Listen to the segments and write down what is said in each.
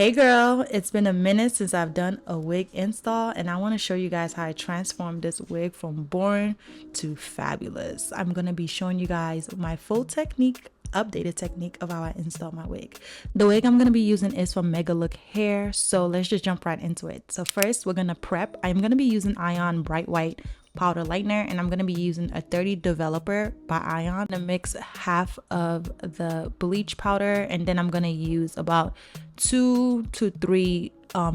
Hey girl, it's been a minute since I've done a wig install and I want to show you guys how I transformed this wig from boring to fabulous. I'm going to be showing you guys my full technique, updated technique of how I install my wig. The wig I'm going to be using is from Mega Look Hair, so let's just jump right into it. So first we're going to prep. I'm going to be using Ion Bright White powder lightener, and I'm going to be using a 30 developer by Ion to mix half of the bleach powder, and then I'm going to use about 2 to 3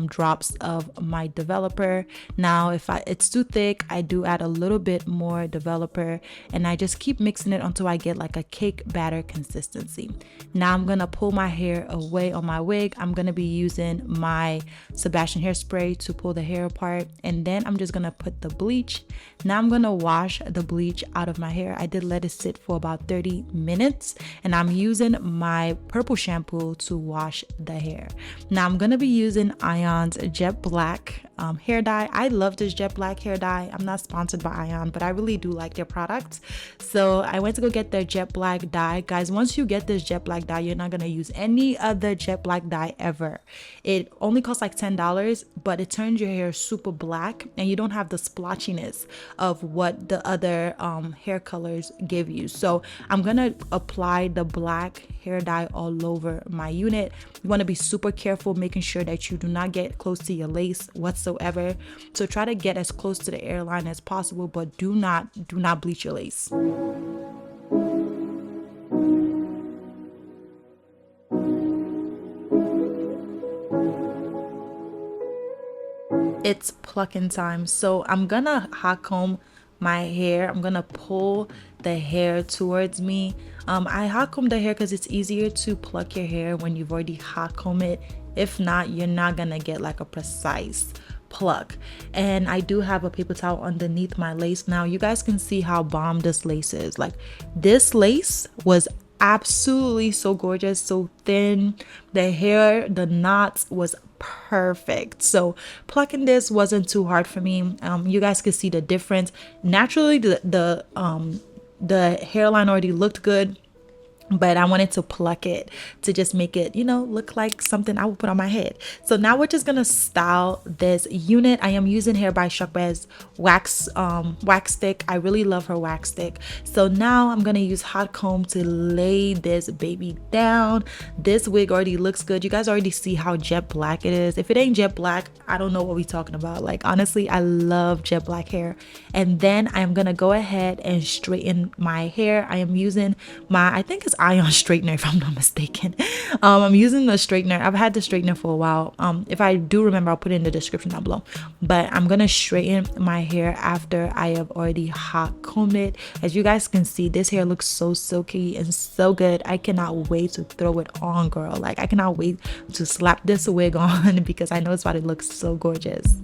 drops of my developer. Now if it's too thick, I do add a little bit more developer, and I just keep mixing it until I get like a cake batter consistency. Now I'm gonna pull my hair away on my wig. I'm gonna be using my Sebastian hairspray to pull the hair apart, and then I'm just gonna put the bleach. Now I'm gonna wash the bleach out of my hair. I did let it sit for about 30 minutes, and I'm using my purple shampoo to wash the hair. Now I'm gonna be using Ion's Jet Black hair dye. I love this Jet Black hair dye. I'm not sponsored by Ion, but I really do like their products. So I went to go get their Jet Black dye. Guys, once you get this Jet Black dye, you're not gonna use any other Jet Black dye ever. It only costs like $10, but it turns your hair super black and you don't have the splotchiness of what the other hair colors give you. So I'm gonna apply the black hair dye all over my unit. You want to be super careful making sure that you do not get close to your lace whatsoever. So try to get as close to the airline as possible, but do not bleach your lace. It's plucking time, so I'm gonna hot comb my hair. I'm gonna pull the hair towards me. I hot comb the hair because it's easier to pluck your hair when you've already hot combed it. If not, you're not gonna get like a precise pluck. And I do have a paper towel underneath my lace. Now you guys can see how bomb this lace is. Like, this lace was absolutely so gorgeous, so thin. The hair, the knots was perfect. So plucking this wasn't too hard for me. You guys can see the difference. Naturally the hairline already looked good, but I wanted to pluck it to just make it, you know, look like something I would put on my head. So now we're just gonna style this unit. I am using here by Chuck Bass wax stick. I really love her wax stick. So now I'm gonna use hot comb to lay this baby down. This wig already looks good. You guys already see how jet black it is. If it ain't jet black, I don't know what we're talking about. Like, honestly, I love jet black hair. And then I'm gonna go ahead and straighten my hair. I am using my, I think it's Ion straightener, if I'm not mistaken. I'm using the straightener. I've had the straightener for a while. If I do remember, I'll put it in the description down below. But I'm gonna straighten my hair after I have already hot combed it. As you guys can see, this hair looks so silky and so good. I cannot wait to throw it on, girl. Like, I cannot wait to slap this wig on because I know it's about to look so gorgeous.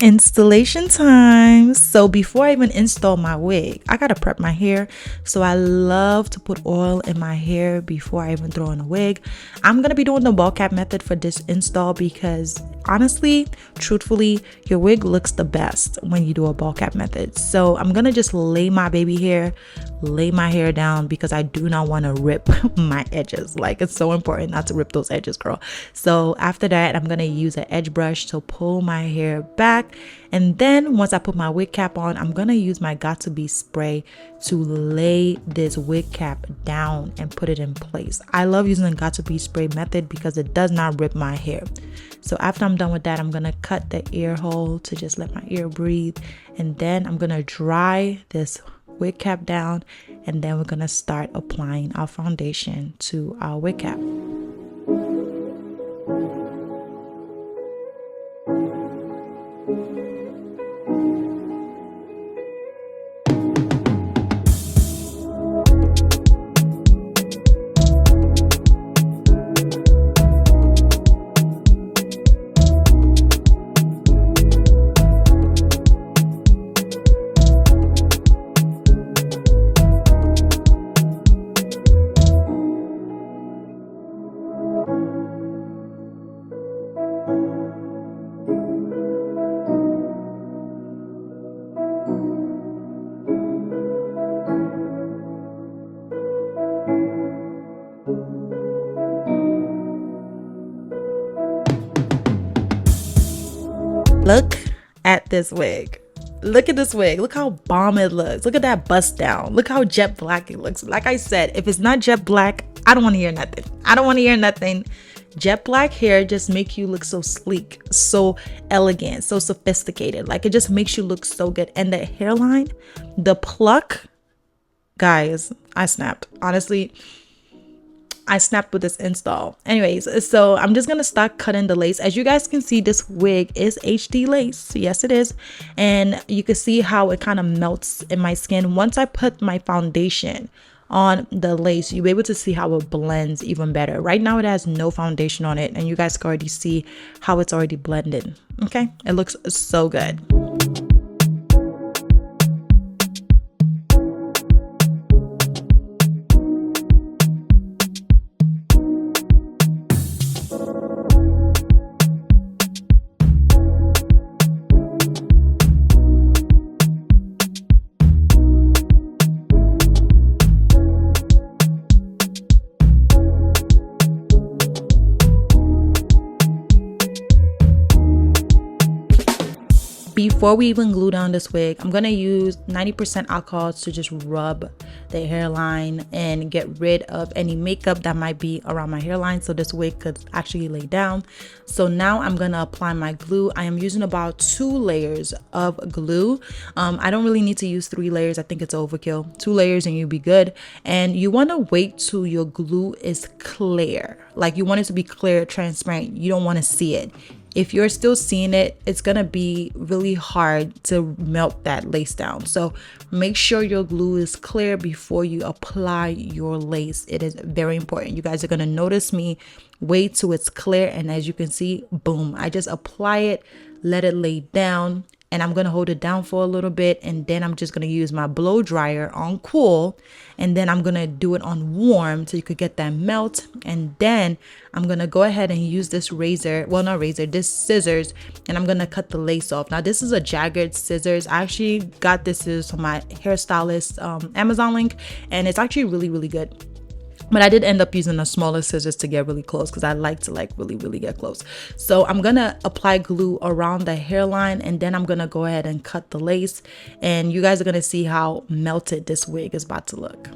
Installation time. So before I even install my wig, I gotta prep my hair. So I love to put oil in my hair before I even throw in a wig. I'm gonna be doing the ball cap method for this install because honestly, truthfully, your wig looks the best when you do a ball cap method. So I'm gonna just lay my hair down because I do not want to rip my edges. Like, it's so important not to rip those edges, girl. So after that, I'm gonna use an edge brush to pull my hair back. And then once I put my wig cap on, I'm gonna use my Got To Be spray to lay this wig cap down and put it in place. I love using the Got To Be spray method because it does not rip my hair. So after I'm done with that, I'm gonna cut the ear hole to just let my ear breathe. And then I'm gonna dry this wig cap down, and then we're gonna start applying our foundation to our wig cap. Look at this wig. Look at this wig. Look how bomb it looks. Look at that bust down. Look how jet black it looks. Like I said, if it's not jet black, I don't want to hear nothing. I don't want to hear nothing. Jet black hair just make you look so sleek, so elegant, so sophisticated. Like it just makes you look so good. And the hairline, the pluck, guys, I snapped. Honestly, I snapped with this install. Anyways, so I'm just gonna start cutting the lace. As you guys can see, this wig is HD lace. Yes, it is. And you can see how it kind of melts in my skin. Once I put my foundation on the lace, you'll be able to see how it blends even better. Right now it has no foundation on it, and you guys can already see how it's already blended. Okay, it looks so good. Before we even glue down this wig, I'm gonna use 90% alcohol to just rub the hairline and get rid of any makeup that might be around my hairline, so this wig could actually lay down. So now I'm gonna apply my glue. I am using about 2 layers of glue. I don't really need to use 3 layers. I think it's overkill. 2 layers and you'll be good. And you want to wait till your glue is clear. Like you want it to be clear, transparent. You don't want to see it. If you're still seeing it, it's gonna be really hard to melt that lace down. So make sure your glue is clear before you apply your lace. It is very important. You guys are gonna notice me wait till it's clear, and as you can see, boom, I just apply it, let it lay down, and I'm gonna hold it down for a little bit, and then I'm just gonna use my blow dryer on cool, and then I'm gonna do it on warm so you could get that melt. And then I'm gonna go ahead and use this razor, well, not razor, this scissors, and I'm gonna cut the lace off. Now this is a jagged scissors. I actually got this from my hairstylist Amazon link, and it's actually really good. But I did end up using a smaller scissors to get really close because I like to really get close. So I'm gonna apply glue around the hairline, and then I'm gonna go ahead and cut the lace, and you guys are gonna see how melted this wig is about to look.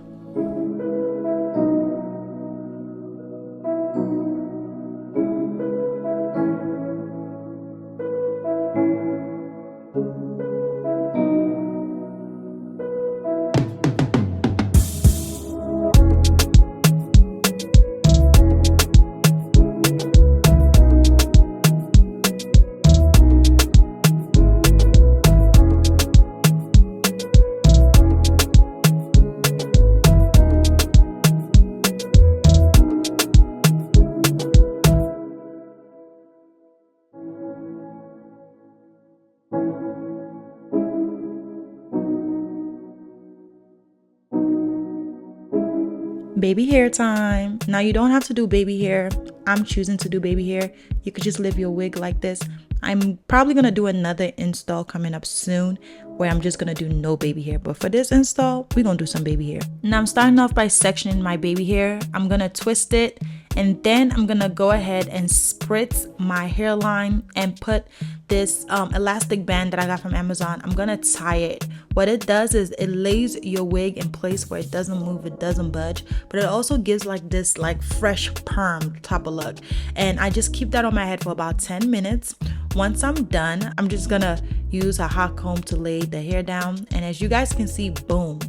Baby hair time. Now you don't have to do baby hair. I'm choosing to do baby hair. You could just leave your wig like this. I'm probably gonna do another install coming up soon where I'm just gonna do no baby hair, but for this install we're gonna do some baby hair. Now I'm starting off by sectioning my baby hair. I'm gonna twist it, and then I'm gonna go ahead and spritz my hairline and put this elastic band that I got from Amazon. I'm gonna tie it. What it does is it lays your wig in place where it doesn't move, it doesn't budge, but it also gives like this like fresh perm type of look. And I just keep that on my head for about 10 minutes. Once I'm done, I'm just gonna use a hot comb to lay the hair down, and as you guys can see, boom,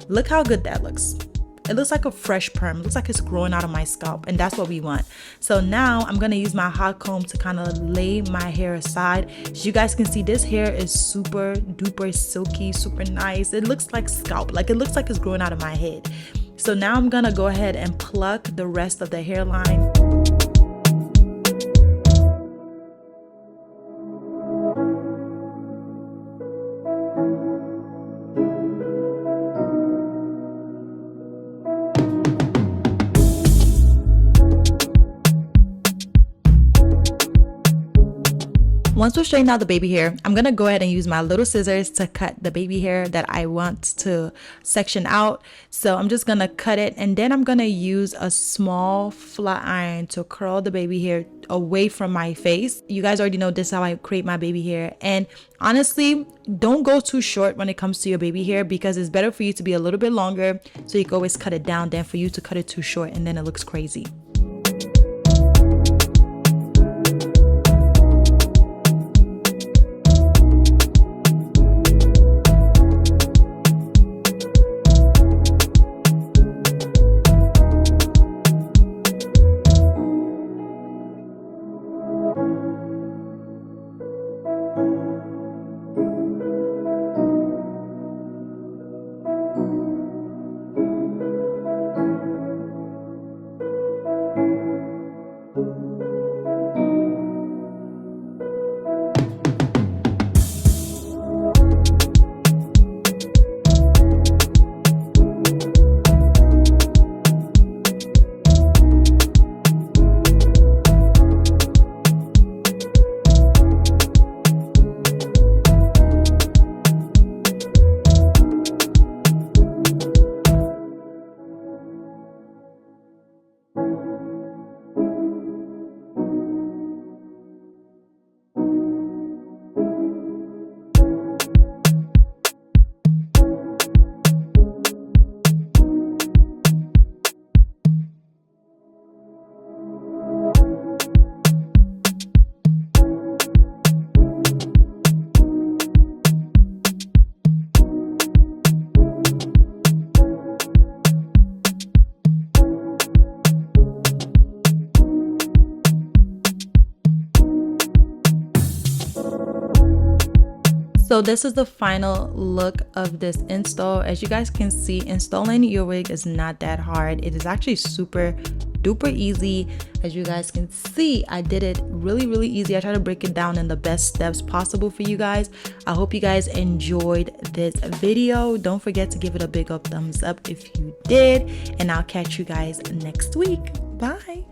look how good that looks. It looks like a fresh perm. It looks like it's growing out of my scalp, and that's what we want. So now I'm gonna use my hot comb to kind of lay my hair aside. As you guys can see, this hair is super duper silky, super nice. It looks like scalp, like it looks like it's growing out of my head. So now I'm gonna go ahead and pluck the rest of the hairline. once we straighten out the baby hair, I'm gonna go ahead and use my little scissors to cut the baby hair that I want to section out. So I'm just gonna cut it, and then I'm gonna use a small flat iron to curl the baby hair away from my face. You guys already know this is how I create my baby hair. And honestly, don't go too short when it comes to your baby hair, because it's better for you to be a little bit longer so you can always cut it down than for you to cut it too short and then it looks crazy. So this is the final look of this install. As you guys can see, installing your wig is not that hard. It is actually super duper easy. As you guys can see, I did it really easy. I try to break it down in the best steps possible for you guys. I hope you guys enjoyed this video. Don't forget to give it a big thumbs up if you did, and I'll catch you guys next week. Bye.